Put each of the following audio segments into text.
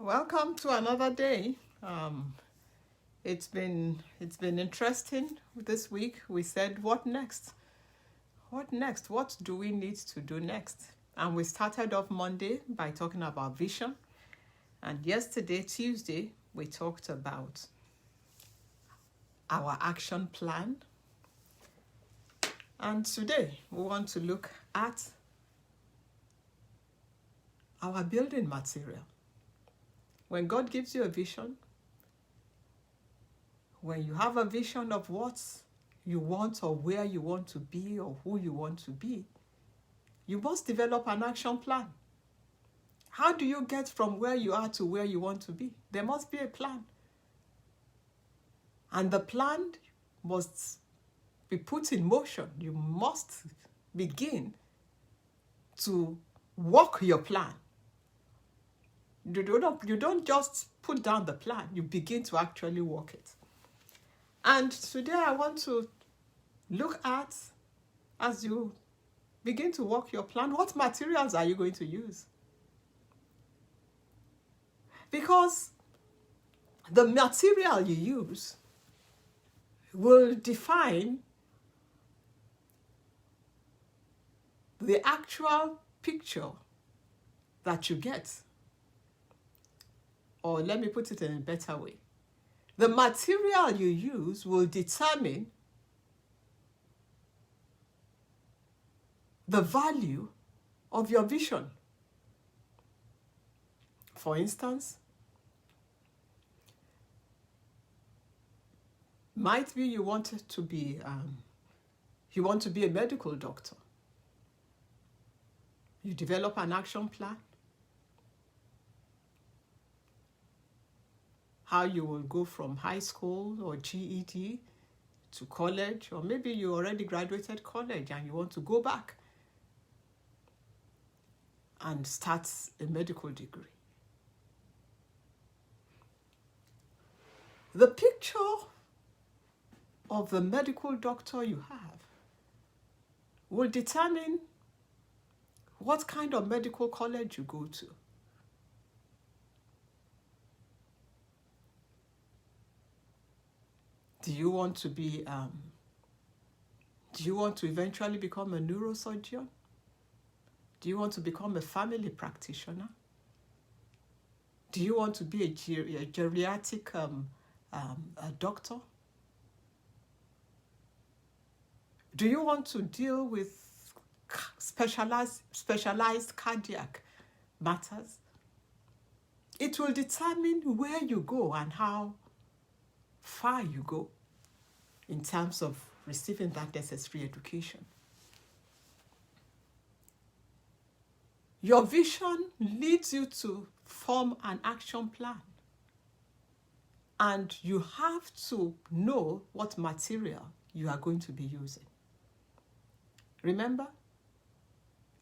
Welcome to another day. It's been interesting this week. We said, what next? What next? What do we need to do next? And we started off Monday by talking about vision. And yesterday, Tuesday, we talked about our action plan. And today, we want to look at our building material. When God gives you a vision, when you have a vision of what you want or where you want to be or who you want to be, you must develop an action plan. How do you get from where you are to where you want to be? There must be a plan. And the plan must be put in motion. You must begin to walk your plan. You don't just put down the plan, you begin to actually walk it. And today I want to look at, as you begin to walk your plan, what materials are you going to use? Because the material you use will define the actual picture that you get. Or let me put it in a better way. The material you use will determine the value of your vision. For instance, might be you want to be a medical doctor. You develop an action plan. How you will go from high school or GED to college, or maybe you already graduated college and you want to go back and start a medical degree. The picture of the medical doctor you have will determine what kind of medical college you go to. Do you want to eventually become a neurosurgeon? Do you want to become a family practitioner? Do you want to be a geriatric a doctor? Do you want to deal with specialized cardiac matters? It will determine where you go and how far you go in terms of receiving that necessary education. Your vision leads you to form an action plan. And you have to know what material you are going to be using. Remember,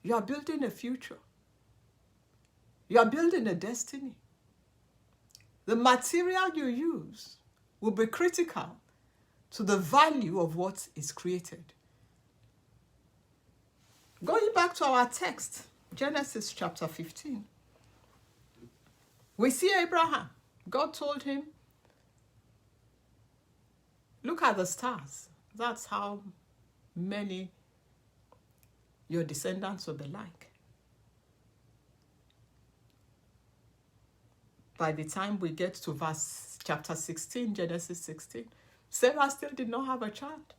you are building a future. You are building a destiny. The material you use will be critical to the value of what is created. Going back to our text, Genesis chapter 15, we see Abraham. God told him, look at the stars. That's how many your descendants will be like. By the time we get to verse chapter 16, Genesis 16, Sarah still did not have a child.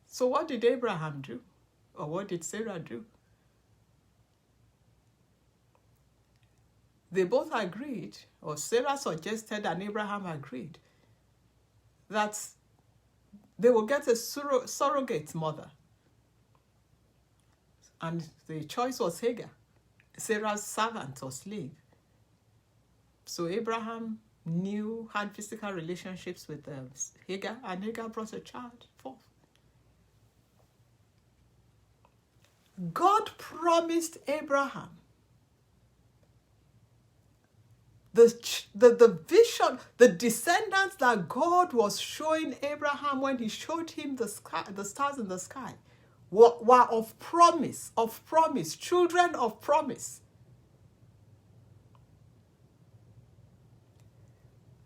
So what did Abraham do? Or what did Sarah do? They both agreed, or Sarah suggested and Abraham agreed, that they will get a surrogate mother. And the choice was Hagar, Sarah's servant or slave. So Abraham had physical relationships with Hagar, and Hagar brought a child forth. God promised Abraham the vision, the descendants that God was showing Abraham when he showed him the stars in the sky were of promise, children of promise.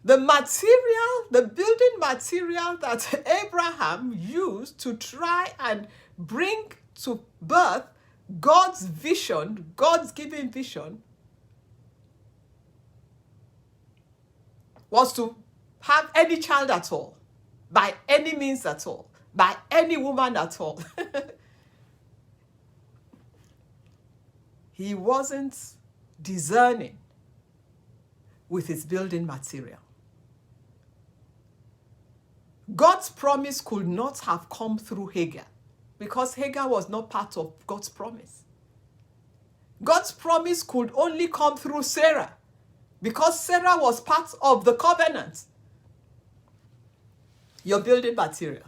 the building material that Abraham used to try and bring to birth God's vision, God's given vision, was to have any child at all, by any means at all, by any woman at all. He wasn't discerning with his building material. God's promise could not have come through Hagar, because Hagar was not part of God's promise. God's promise could only come through Sarah, because Sarah was part of the covenant. Your building material.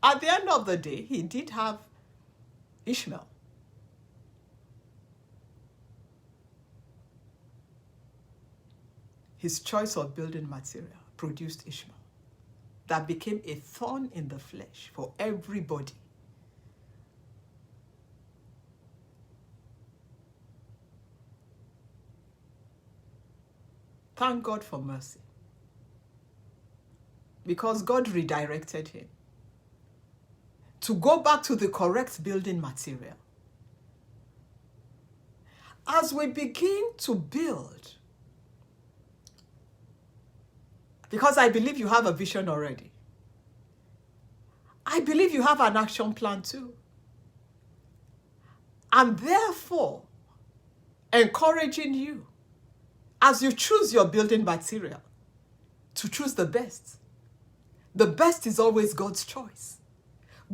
At the end of the day, he did have Ishmael. His choice of building material produced Ishmael, that became a thorn in the flesh for everybody. Thank God for mercy, because God redirected him to go back to the correct building material. As we begin to build, because I believe you have a vision already, I believe you have an action plan too. I'm therefore encouraging you, as you choose your building material, to choose the best. The best is always God's choice.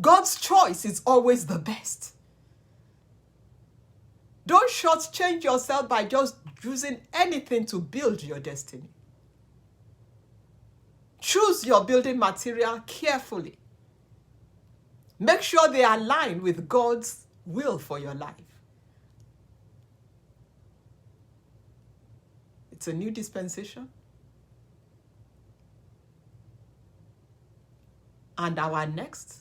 God's choice is always the best. Don't shortchange yourself by just using anything to build your destiny. Choose your building material carefully. Make sure they align with God's will for your life. It's a new dispensation. And our next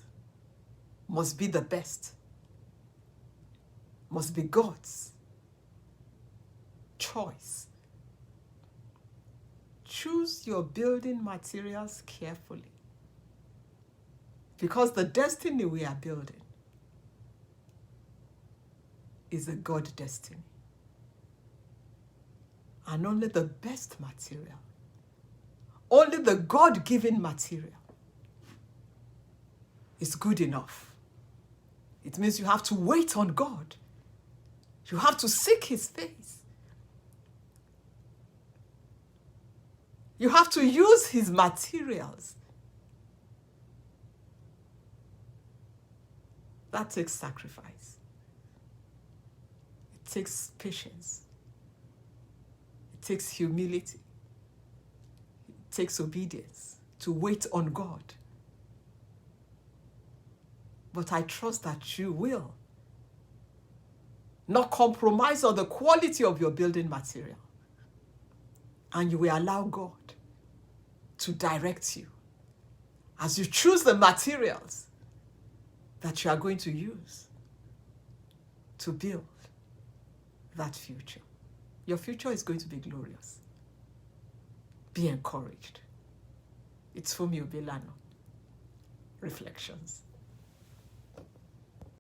must be the best. Must be God's choice. Choose your building materials carefully, because the destiny we are building is a God destiny. And only the best material, only the God-given material is good enough. It means you have to wait on God. You have to seek his face. You have to use his materials. That takes sacrifice. It takes patience. It takes humility. It takes obedience to wait on God. But I trust that you will not compromise on the quality of your building material. And you will allow God to direct you as you choose the materials that you are going to use to build that future. Your future is going to be glorious. Be encouraged. It's Fumi Obilano. Reflections.